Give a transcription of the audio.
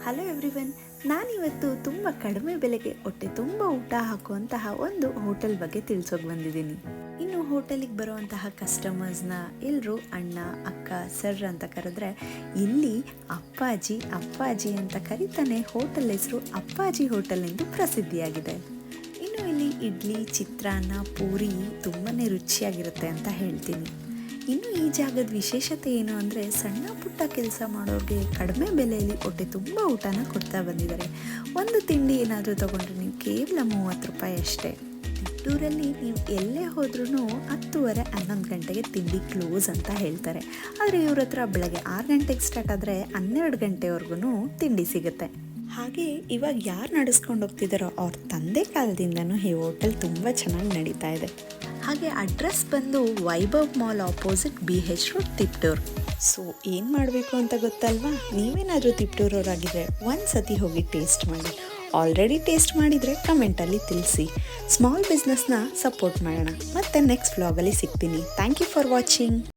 Hello everyone, ನಾನಿವತ್ತು ತುಂಬ ಕಡಿಮೆ ಬೆಲೆಗೆ ಹೊಟ್ಟೆ ತುಂಬ ಊಟ ಹಾಕುವಂತಹ ಒಂದು ಹೋಟೆಲ್ ಬಗ್ಗೆ ತಿಳಿಸೋಕೆ ಬಂದಿದ್ದೀನಿ. ಇನ್ನು ಹೋಟೆಲಿಗೆ ಬರುವಂತಹ ಕಸ್ಟಮರ್ಸ್ನ ಎಲ್ಲರೂ ಅಣ್ಣ, ಅಕ್ಕ, ಸರ್ ಅಂತ ಕರೆದ್ರೆ ಇಲ್ಲಿ ಅಪ್ಪಾಜಿ ಅಪ್ಪಾಜಿ ಅಂತ ಕರೀತಾನೆ ಹೋಟೆಲ್ ಹೆಸರು ಅಪ್ಪಾಜಿ ಹೋಟೆಲ್ ಎಂದು ಪ್ರಸಿದ್ಧಿಯಾಗಿದೆ. ಇನ್ನು ಇಲ್ಲಿ ಇಡ್ಲಿ, ಚಿತ್ರಾನ್ನ, ಪೂರಿ ತುಂಬಾ ರುಚಿಯಾಗಿರುತ್ತೆ ಅಂತ ಹೇಳ್ತೀನಿ. ಇನ್ನು ಈ ಜಾಗದ ವಿಶೇಷತೆ ಏನು ಅಂದರೆ ಸಣ್ಣ ಪುಟ್ಟ ಕೆಲಸ ಮಾಡೋರಿಗೆ ಕಡಿಮೆ ಬೆಲೆಯಲ್ಲಿ ಹೊಟ್ಟೆ ತುಂಬ ಊಟನ ಕೊಡ್ತಾ ಬಂದಿದ್ದಾರೆ. ಒಂದು ತಿಂಡಿ ಏನಾದರೂ ತೊಗೊಂಡ್ರೆ ನೀವು ಕೇವಲ 30 ರೂಪಾಯಿ ಅಷ್ಟೇ. ತಿಟ್ಟೂರಲ್ಲಿ ನೀವು ಎಲ್ಲೇ ಹೋದ್ರೂ 10:30, 11 ಗಂಟೆಗೆ ತಿಂಡಿ ಕ್ಲೋಸ್ ಅಂತ ಹೇಳ್ತಾರೆ. ಆದರೆ ಇವ್ರ ಹತ್ರ ಬೆಳಗ್ಗೆ 6 ಗಂಟೆಗೆ ಸ್ಟಾರ್ಟ್ ಆದರೆ 12 ಗಂಟೆವರೆಗೂ ತಿಂಡಿ ಸಿಗುತ್ತೆ. ಹಾಗೆ ಇವಾಗ ಯಾರು ನಡೆಸ್ಕೊಂಡು ಹೋಗ್ತಿದ್ದಾರೋ ಅವ್ರ ತಂದೆ ಕಾಲದಿಂದನೂ ಈ ಹೋಟೆಲ್ ತುಂಬ ಚೆನ್ನಾಗಿ ನಡೀತಾ ಇದೆ. ಹಾಗೆ ಅಡ್ರೆಸ್ ಬಂದು Vaibhav mall opposite BH road, Tiptur. So ಏನು ಮಾಡಬೇಕು ಅಂತ ಗೊತ್ತಲ್ವಾ? ನೀವೇನಾದರೂ ತಿಪ್ಟೂರವರಾಗಿದ್ದರೆ ಒಂದು ಸತಿ ಹೋಗಿ ಟೇಸ್ಟ್ ಮಾಡಿ. ಆಲ್ರೆಡಿ ಟೇಸ್ಟ್ ಮಾಡಿದರೆ ಕಮೆಂಟಲ್ಲಿ ತಿಳಿಸಿ. ಸ್ಮಾಲ್ ಬಿಸ್ನೆಸ್ನ ಸಪೋರ್ಟ್ ಮಾಡೋಣ. ಮತ್ತೆ ನೆಕ್ಸ್ಟ್ ವ್ಲಾಗಲ್ಲಿ ಸಿಗ್ತೀನಿ. Thank you for watching.